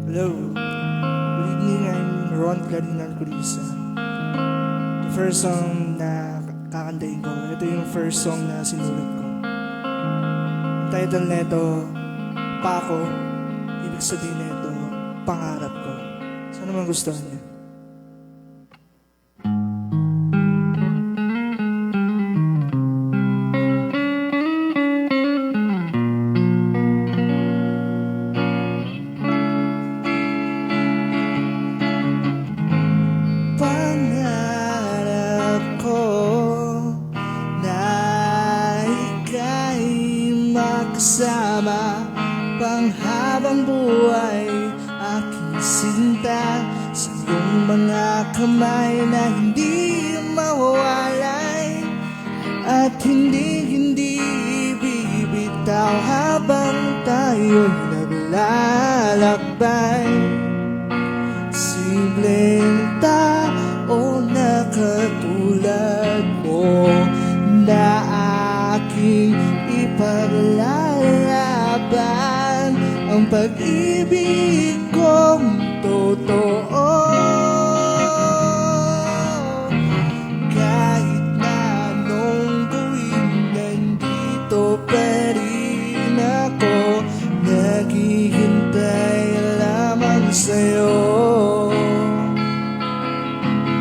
Hello, good evening, I'm Ron Clarinan Curisa. The first song na kakantahin ko, ito yung first song na sinulat ko. Ang title nito, Pako, ibig sabihin nito, pangarap ko. Sana magustuhan niyo. Kasama panghabang buhay, aking sinta sa iyong mga kamay na hindi mawawalay at hindi bibitaw habang tayo'y naglalakbay. Simpleng tao na katulad mo na aking ipaglalaban ang pag-ibig kong totoo. Kahit na anong gawin, nandito pa rin ako, naghihintay lamang sa'yo.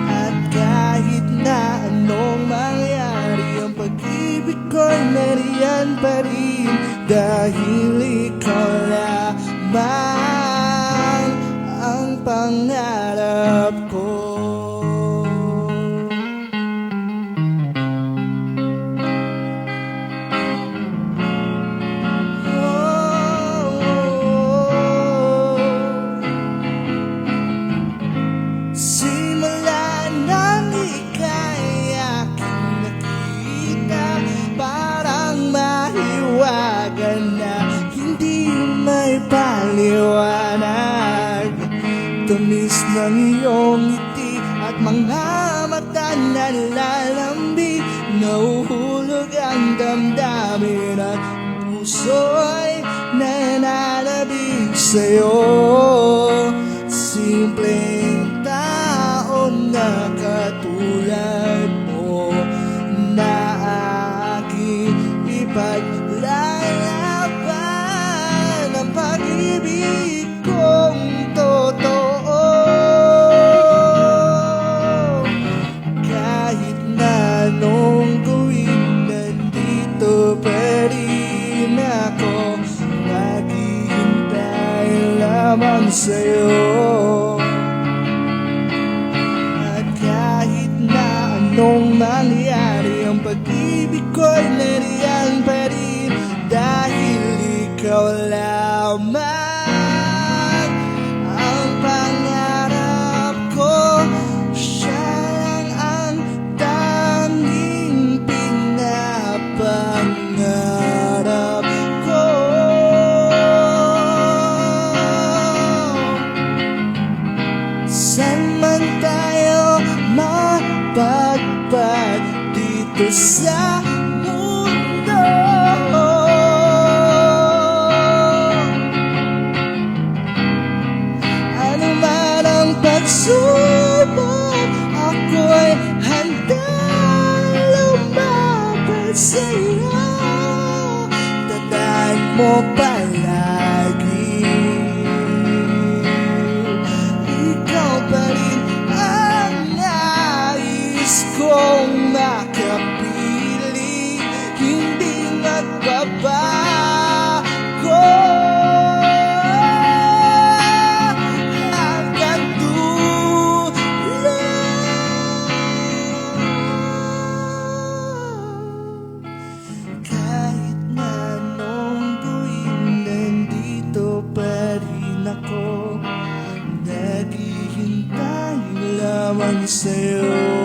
At kahit na anong mangyari, ang pag-ibig ko'y nariyan pa rin, dahil ikaw lamang ang pangarap ko. Simula nang ika'y aking nakita, parang mahiwagan na hindi may paliwanag. Tamis ng iyong ngiti at mga mata na lalambi, nahuhulog ang damdamin at puso'y nananabig sa'yo. Simpleng tao na katulad mo na aking ipaglalaban ang pag-ibig kong totoo. Kahit na anong gawin, nandito pa rin ako, naghihintay lamang sa'yo. At kahit na anong mangyari, ang pag-ibig ko'y nariyan pa rin, dahil ikaw lamang ang pangarap ko. Siya lang ang tanging pinapangarap ko. Saan man tayo mapagpag dito sa mundo, ano man ang pagsubok, ako'y handang lumapit sa'yo. Tandaan mo palagi, ikaw pa rin ang nais kong makapili, hindi magbabago hanggang dulo. Kahit na anong gawin, nandito pa rin ako, naghihintay lamang sa'yo.